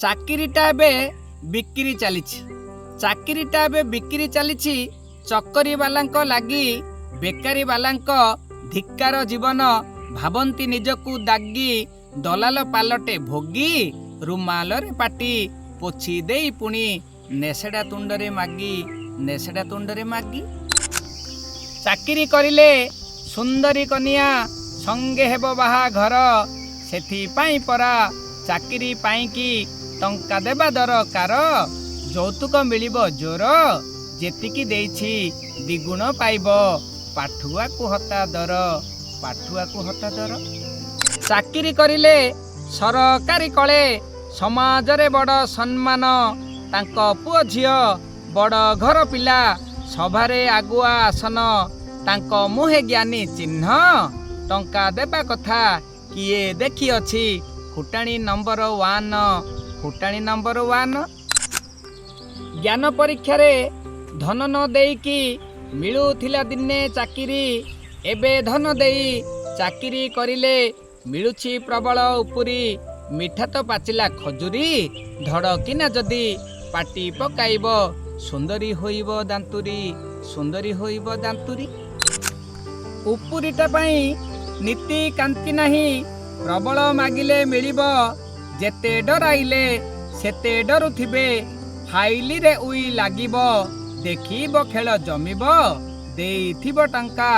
ଚାକିରିଟା ଏବେ ବିକ୍ରି ଚାଲିଛି। ଚାକିରିଟା ଏବେ ବିକ୍ରି ଚାଲିଛି ଚକରି ବାଲାଙ୍କ ଲାଗି। ବେକାରୀ ବାଲାଙ୍କ ଧିକ୍କାର ଜୀବନ ଭାବନ୍ତି ନିଜକୁ ଦାଗି। ଦଲାଲ ପାଲଟେ ଭୋଗୀ ରୁମାଲରେ ପାଟି ପୋଛି ଦେଇ ପୁଣି ନେସେଡ଼ା ତୁଣ୍ଡରେ ମାଗି। ନେସେଡ଼ା ତୁଣ୍ଡରେ ମାଗି। ଚାକିରି କରିଲେ ସୁନ୍ଦରୀ କନିଆ ସଙ୍ଗେ ହେବ ବାହାଘର। ସେଥିପାଇଁ ପରା ଚାକିରି ପାଇଁକି ଟଙ୍କା ଦେବା ଦରକାର। ଯୌତୁକ ମିଳିବ ଜୋର, ଯେତିକି ଦେଇଛି ଦ୍ୱିଗୁଣ ପାଇବ। ପାଠୁଆକୁ ହତା ଦର, ପାଠୁଆକୁ ହତା ଦର। ଚାକିରି କରିଲେ ସରକାରୀ କଳେ ସମାଜରେ ବଡ଼ ସମ୍ମାନ। ତାଙ୍କ ପୁଅ ଝିଅ ବଡ଼ ଘର ପିଲା ସଭାରେ ଆଗୁଆ ଆସନ। ତାଙ୍କ ମୁହେ ଜ୍ଞାନୀ ଚିହ୍ନ। ଟଙ୍କା ଦେବା କଥା କିଏ ଦେଖିଅଛି। ଫୁଟାଣି ନମ୍ବର 1, ଫୁଟାଣି ନମ୍ବର 1। ଜ୍ଞାନ ପରୀକ୍ଷାରେ ଧନ ନ ଦେଇକି ମିଳୁଥିଲା ଦିନେ ଚାକିରି। ଏବେ ଧନ ଦେଇ ଚାକିରି କରିଲେ ମିଳୁଛି ପ୍ରବଳ ଉପୁରି। ମିଠା ତ ପାଚିଲା ଖଜୁରୀ, ଧଡ଼କିନା ଯଦି ପାଟି ପକାଇବ ସୁନ୍ଦରୀ ହୋଇବ ଦାନ୍ତୁରୀ, ସୁନ୍ଦରୀ ହୋଇବ ଦାନ୍ତୁରୀ। ଉପୁରିଟା ପାଇଁ ନୀତି କାନ୍ତି ନାହିଁ। ପ୍ରବଳ ମାଗିଲେ ମିଳିବ। ଯେତେ ଡରାଇଲେ ସେତେ ଡରୁଥିବେ। ଫାଇଲିରେ ଉଇ ଲାଗିବ। ଦେଖିବ ଖେଳ ଜମିବ। ଦେଇଥିବ ଟଙ୍କା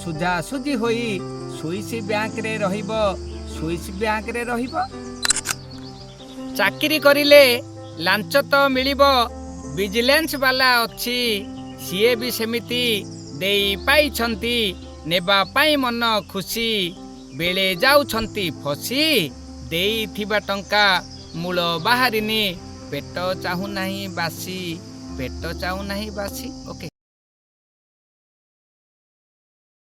ସୁଝାସୁଝି ହୋଇ ସୁଇସ୍ ବ୍ୟାଙ୍କରେ ରହିବ, ସୁଇସ୍ ବ୍ୟାଙ୍କରେ ରହିବ। ଚାକିରି କରିଲେ ଲାଞ୍ଚ ତ ମିଳିବ। ଭିଜିଲାନ୍ସ ବାଲା ଅଛି, ସିଏ ବି ସେମିତି ଦେଇ ପାଇଛନ୍ତି। ନେବା ପାଇଁ ମନ ଖୁସି, ବେଳେ ଯାଉଛନ୍ତି ଫସି। ଦେଇଥିବା ଟଙ୍କା ମୂଳ ବାହାରିନି। ପେଟ ଚାହୁଁନାହିଁ ବାସି, ପେଟ ଚାହୁଁନାହିଁ ବାସି। ଓକେ।